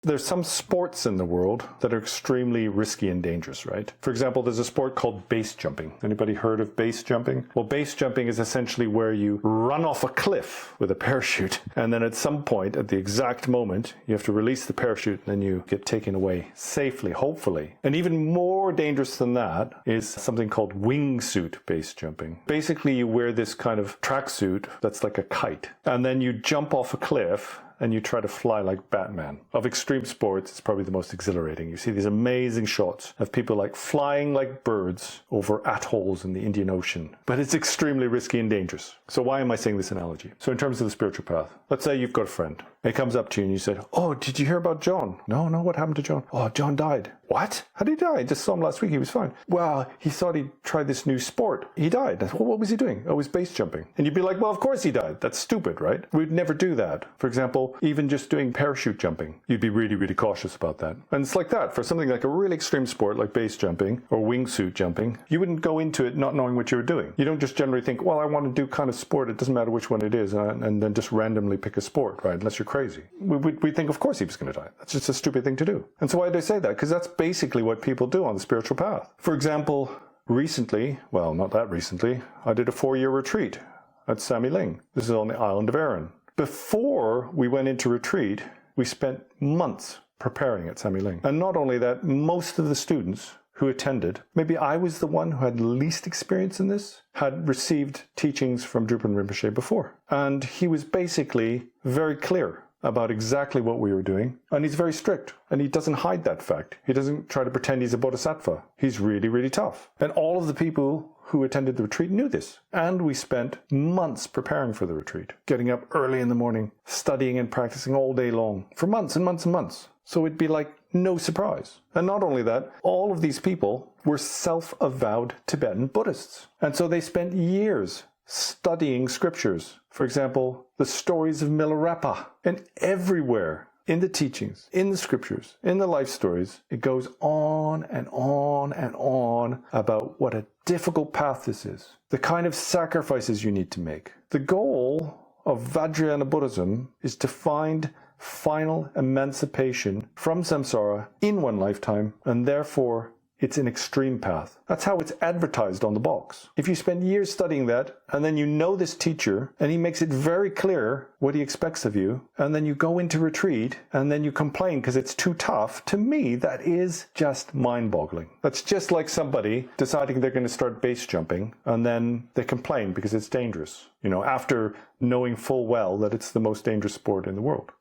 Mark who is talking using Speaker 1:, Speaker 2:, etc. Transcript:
Speaker 1: There's some sports in the world that are extremely risky and dangerous, right? For example, there's a sport called base jumping. Anybody heard of base jumping? Well, base jumping is essentially where you run off a cliff with a parachute, and then at some point, at the exact moment, you have to release the parachute, and then you get taken away safely, hopefully. And even more dangerous than that is something called wingsuit base jumping. Basically, you wear this kind of tracksuit that's like a kite, and then you jump off a cliff, and you try to fly like Batman. Of extreme sports, it's probably the most exhilarating. You see these amazing shots of people like flying like birds over atolls in the Indian Ocean. But it's extremely risky and dangerous. So why am I saying this analogy? So in terms of the spiritual path, let's say you've got a friend. He comes up to you and you said, "Oh, did you hear about John?" No, what happened to John? "Oh, John died." "What? How did he die? I just saw him last week. He was fine." "Well, he thought he'd try this new sport. He died." "Well, what was he doing?" "Oh, it was base jumping." And you'd be like, "Well, of course he died. That's stupid, right?" We'd never do that. For example, even just doing parachute jumping, you'd be really, really cautious about that. And it's like that. For something like a really extreme sport like base jumping or wingsuit jumping, you wouldn't go into it not knowing what you were doing. You don't just generally think, well, I want to do kind of sport. It doesn't matter which one it is, and then just randomly pick a sport, right? Unless you're crazy. We think, of course, he was going to die. That's just a stupid thing to do. And so why did I say that? Because that's basically what people do on the spiritual path. For example, recently, well, not that recently, I did a 4-year retreat at Samye Ling. This is on the island of Arran. Before we went into retreat, we spent months preparing at Samye Ling. And not only that, most of the students who attended, maybe I was the one who had least experience in this, had received teachings from Drupal Rinpoche before. And he was basically very clear about exactly what we were doing. And he's very strict. And he doesn't hide that fact. He doesn't try to pretend he's a bodhisattva. He's really, really tough. And all of the people who attended the retreat knew this. And we spent months preparing for the retreat, getting up early in the morning, studying and practicing all day long for months and months and months. So it'd be like no surprise. And not only that, all of these people were self-avowed Tibetan Buddhists. And so they spent years studying scriptures. For example, the stories of Milarepa. And everywhere in the teachings, in the scriptures, in the life stories, it goes on and on and on about what a difficult path this is. The kind of sacrifices you need to make. The goal of Vajrayana Buddhism is to find final emancipation from samsara in one lifetime, and therefore it's an extreme path. That's how it's advertised on the box. If you spend years studying that, and then you know this teacher, and he makes it very clear what he expects of you, and then you go into retreat, and then you complain because it's too tough, to me, that is just mind-boggling. That's just like somebody deciding they're going to start base jumping, and then they complain because it's dangerous, after knowing full well that it's the most dangerous sport in the world.